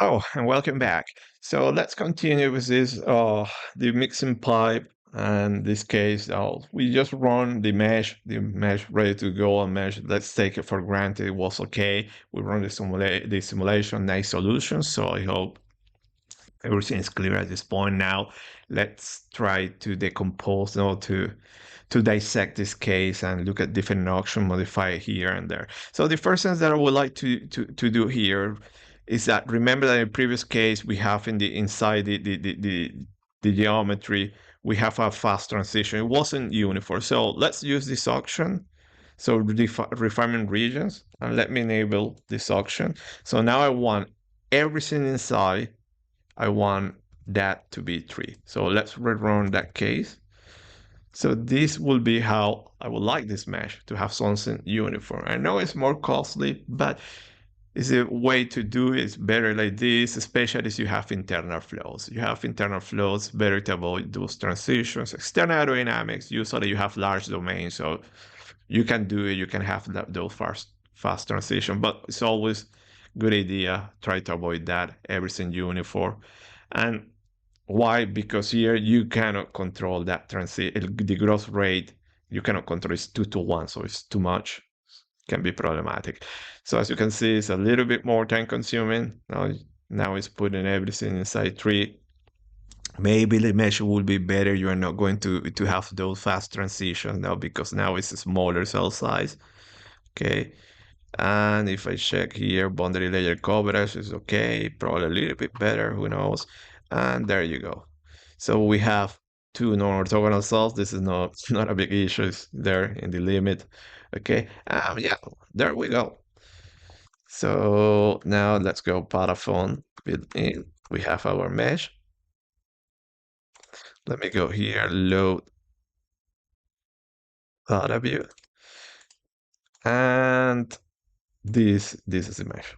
Oh, and welcome back. So let's continue with this, the mixing pipe. And this case, we just run the mesh ready to go on mesh. Let's take it for granted it was okay. We run the simulation, nice solution. So I hope everything is clear at this point. Now, let's try to decompose, to dissect this case and look at different options, modify it here and there. So the first thing that I would like to do here is that remember that in the previous case we have in the inside the geometry we have a fast transition. It wasn't uniform. So let's use this option. So refinement regions, and let me enable this option. So now I want everything inside. I want that to be 3. So let's rerun that case. So this will be how I would like this mesh to have something uniform. I know it's more costly, but it's a way to do it. It's better like this, especially if you have internal flows. You have internal flows, better to avoid those transitions. External aerodynamics, usually you have large domains, so you can do it. You can have those fast transition, but it's always good idea try to avoid that. Everything uniform, and why? Because here you cannot control that the growth rate. You cannot control. It's 2 to 1, so it's too much. Can be problematic. So as you can see, it's a little bit more time consuming. Now it's putting everything inside 3. Maybe the mesh will be better. You are not going to have those fast transitions now because now it's a smaller cell size. Okay. And if I check here, boundary layer coverage is okay, probably a little bit better, who knows? And there you go. So we have 2 non-orthogonal cells. This is not a big issue. It's there in the limit. Okay. Yeah, there we go. So now let's go paraphone built in. We have our mesh. Let me go here, load paraview. And this is the mesh.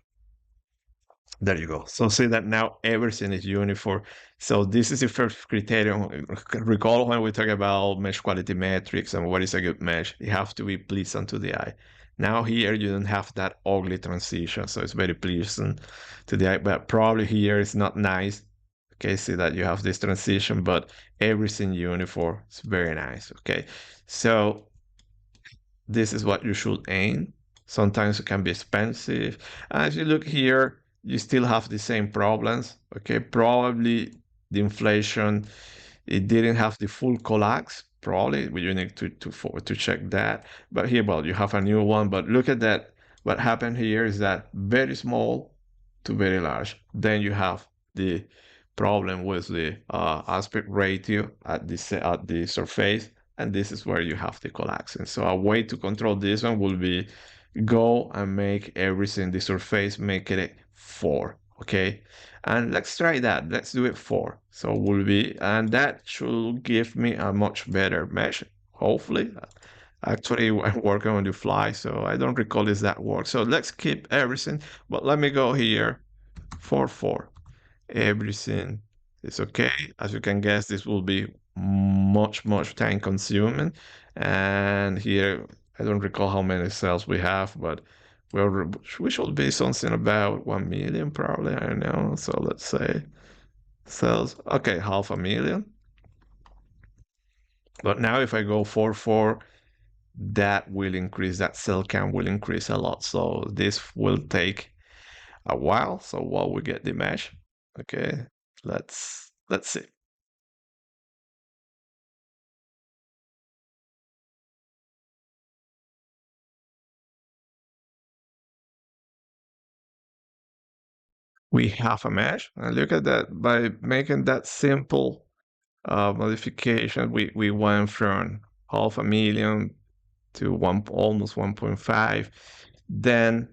There you go. So see that now everything is uniform. So this is the first criterion. Recall when we talk about mesh quality metrics and what is a good mesh, it has to be pleasant to the eye. Now here you don't have that ugly transition, so it's very pleasant to the eye, but probably here it's not nice. Okay, see that you have this transition, but everything uniform. It's very nice. Okay, so this is what you should aim. Sometimes it can be expensive. As you look here, you still have the same problems. Okay, probably the inflation, it didn't have the full collapse. Probably you need to check that. But here, well, you have a new one. But look at that. What happened here is that very small to very large. Then you have the problem with the aspect ratio at the surface, and this is where you have the collapsing. So a way to control this one will be go and make everything the surface make it 4. Okay, and let's try that. Let's do it 4. So will be, and that should give me a much better mesh, hopefully. Actually, I'm working on the fly, so I don't recall if that works. So let's keep everything, but let me go here 4 4. Everything is okay. As you can guess, this will be much time consuming. And here, I don't recall how many cells we have, but we should be something about 1 million probably. I don't know. So let's say cells. Okay, 500,000. But now if I go 4 4, that will increase, that cell count will increase a lot. So this will take a while. So while we get the mesh, okay, let's see. We have a mesh, and look at that. By making that simple modification, we went from 500,000 to almost 1.5. Then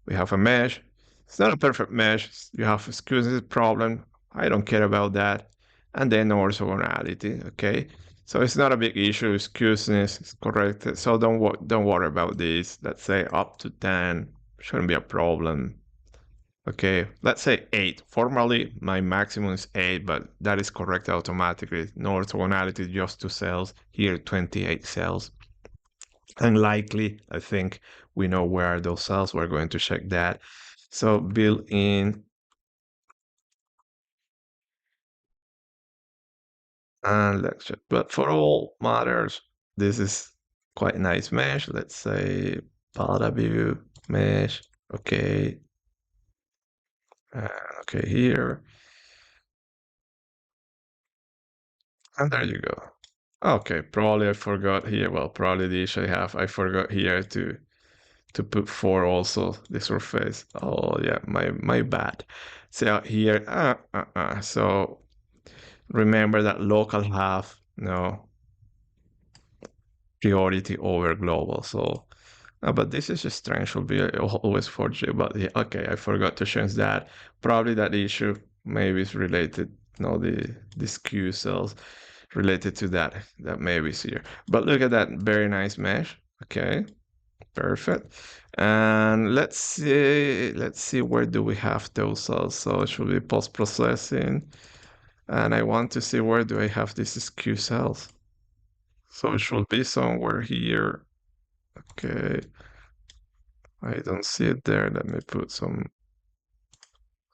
we have a mesh. It's not a perfect mesh. You have skewness problem. I don't care about that. And then orthogonality. Okay, so it's not a big issue. Skewness is corrected. So don't worry about this. Let's say up to 10 shouldn't be a problem. Okay, let's say 8. Formally, my maximum is 8, but that is correct automatically. No orthogonality, just 2 cells. Here, 28 cells. Unlikely, I think we know where are those cells. We're going to check that. So built in And let's check. But for all matters, this is quite nice mesh. Let's say paraview mesh. Okay. Uh, okay, here. And there you go. Okay, probably I forgot here. Well, probably the issue I have, I forgot here to put for also the surface. Oh yeah, my bad. So here, so remember that local have no priority over global. So, but this is just strange. Should be always 4G. But yeah, okay, I forgot to change that. Probably that issue maybe is related. No, the skew cells related to that. That maybe is here. But look at that very nice mesh. Okay, perfect. And let's see where do we have those cells. So it should be post processing. And I want to see where do I have these skew cells. So it should be somewhere here. Okay, I don't see it there. Let me put some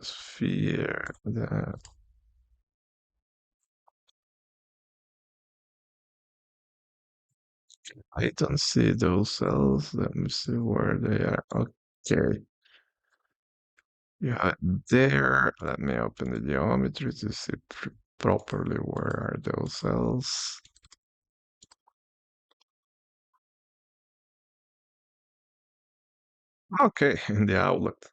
sphere there. I don't see those cells. Let me see where they are. Okay, yeah, there. Let me open the geometry to see properly where are those cells. Okay, in the outlet.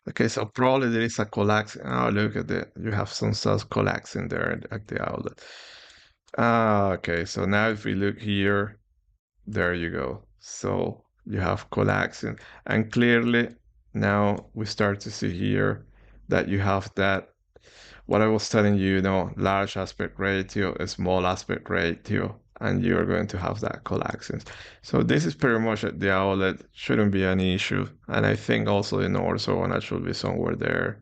Okay, so probably there is a collapse. Oh, look at it. You have some cells collapsing there at the outlet. Ah, okay. So now if we look here, there you go. So you have collapsing, and clearly now we start to see here that you have that what I was telling you, large aspect ratio, a small aspect ratio, and you're going to have that collapsing. So this is pretty much at the outlet, shouldn't be any issue. And I think also in ortho one that should be somewhere there.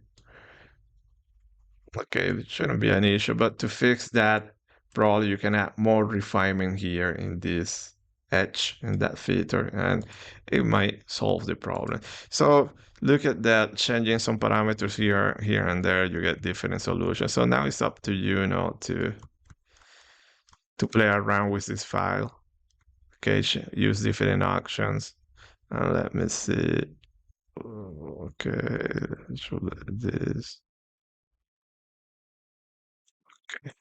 Okay, it shouldn't be an issue, but to fix that, probably you can add more refinement here in this edge in that filter, and it might solve the problem. So look at that, changing some parameters here and there, you get different solutions. So now it's up to you, to play around with this file. Okay, use different actions. And let me see. Okay, should this. Okay.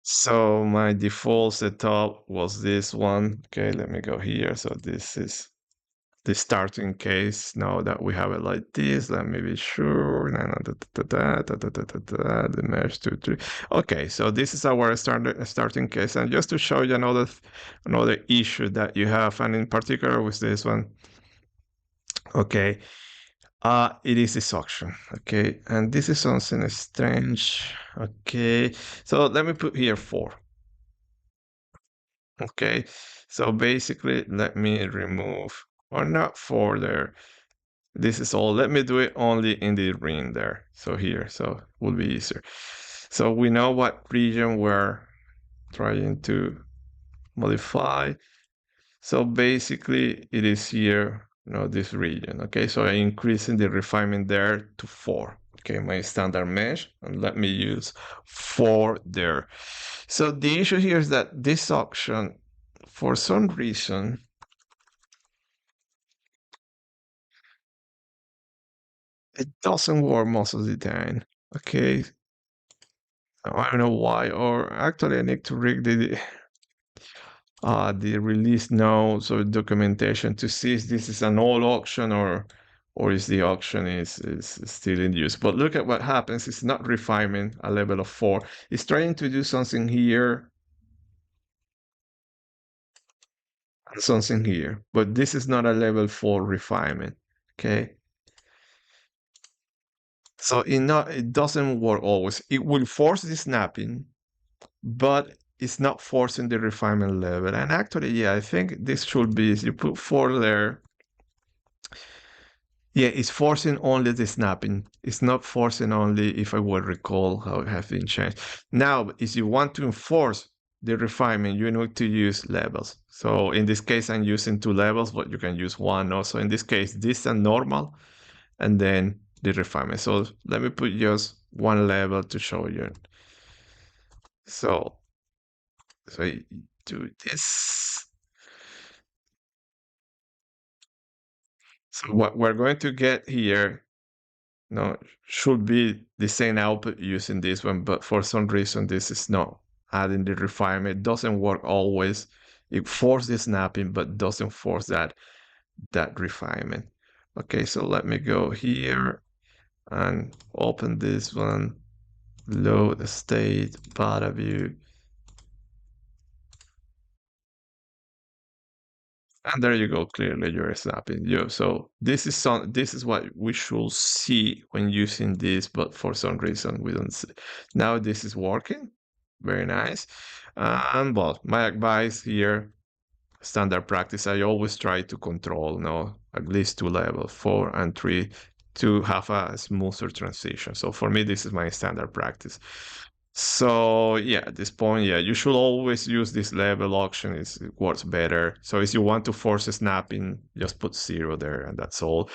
So my default setup was this one. Okay, let me go here. So this is the starting case. Now that we have it like this, let me be sure. The mesh 2, 3. Okay, so this is our starting case. And just to show you another issue that you have, and in particular with this one, okay, it is this auction. Okay, and this is something strange. Okay, so let me put here 4. Okay, so basically, let me remove, or not for there. This is all. Let me do it only in the ring there. So here, so it will be easier. So we know what region we're trying to modify. So basically, it is here, this region. Okay, so I'm increasing the refinement there to 4. Okay, my standard mesh, and let me use 4 there. So the issue here is that this option, for some reason, it doesn't work most of the time. Okay, I don't know why, or actually I need to rig the release notes or documentation to see if this is an old auction or is the auction is still in use. But look at what happens. It's not refinement a level of 4. It's trying to do something here and something here, but this is not a level 4 refinement. Okay. So it doesn't work always. It will force the snapping, but it's not forcing the refinement level. And actually, yeah, I think this should be, you put 4 there. Yeah, it's forcing only the snapping. It's not forcing only, if I would recall how it has been changed. Now, if you want to enforce the refinement, you need to use levels. So in this case, I'm using 2 levels, but you can use 1 also. In this case, this and normal, and then the refinement. So let me put just 1 level to show you. So, so you do this. So what we're going to get here, no, should be the same output using this one, but for some reason this is not adding the refinement. It doesn't work always. It forces the snapping, but doesn't force that refinement. Okay, so let me go here and open this one, load state, paraview, and there you go. Clearly, you're snapping. So this is what we should see when using this, but for some reason we don't see. Now this is working. Very nice. And well, my advice here, standard practice, I always try to control, at least two levels, 4 and 3, to have a smoother transition. So for me, this is my standard practice. So yeah, at this point, yeah, you should always use this level option. It works better. So if you want to force a snapping, just put 0 there, and that's all.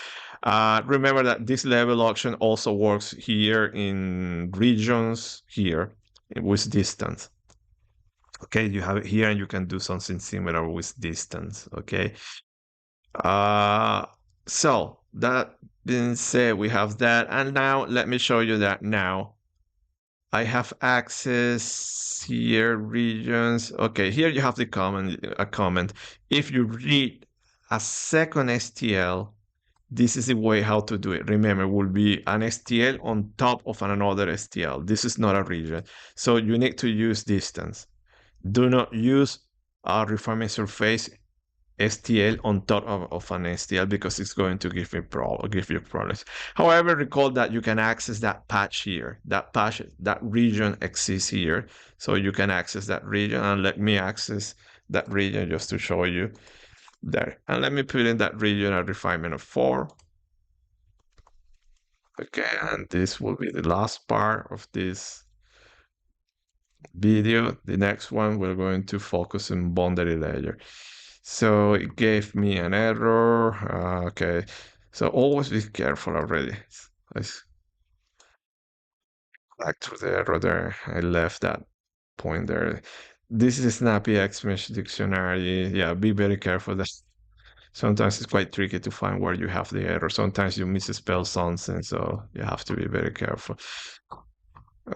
Remember that this level option also works here in regions here with distance. Okay, you have it here, and you can do something similar with distance. Okay. Uh, so that being said, we have that, and now let me show you that now. I have access here, regions. Okay, here you have the comment. If you read a second STL, this is the way how to do it. Remember, it will be an STL on top of another STL. This is not a region. So you need to use distance. Do not use a refinement surface STL on top of an STL because it's going to give you problems. However, recall that you can access that patch here. That region exists here. So you can access that region, and let me access that region just to show you there. And let me put in that region a refinement of 4. Okay, and this will be the last part of this video. The next one, we're going to focus on boundary layer. So it gave me an error. Okay, so always be careful already. Let's back to the error there. I left that point there. This is snappyHexMesh dictionary. Yeah, be very careful. That sometimes it's quite tricky to find where you have the error. Sometimes you misspell something, so you have to be very careful.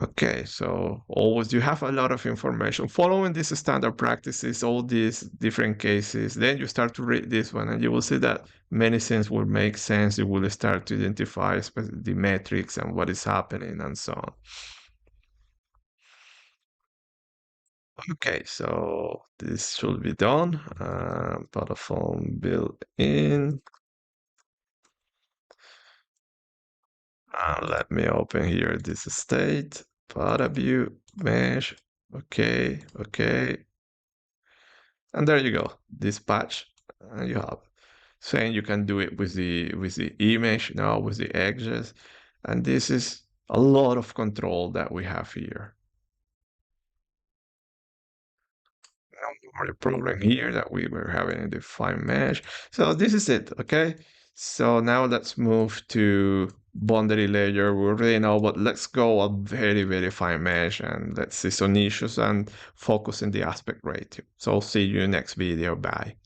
Okay, so always you have a lot of information. Following these standard practices, all these different cases, then you start to read this one and you will see that many things will make sense. You will start to identify the metrics and what is happening and so on. Okay, so this should be done. Polyform built in. Let me open here this state, paraview, mesh. Okay, okay. And there you go, this patch, and you have saying you can do it with the image now with the edges, and this is a lot of control that we have here. Now the problem here that we were having in the fine mesh. So this is it, okay? So now let's move to boundary layer. We already know, but let's go a very, very fine mesh and let's see some issues and focus in the aspect ratio. So see you next video. Bye.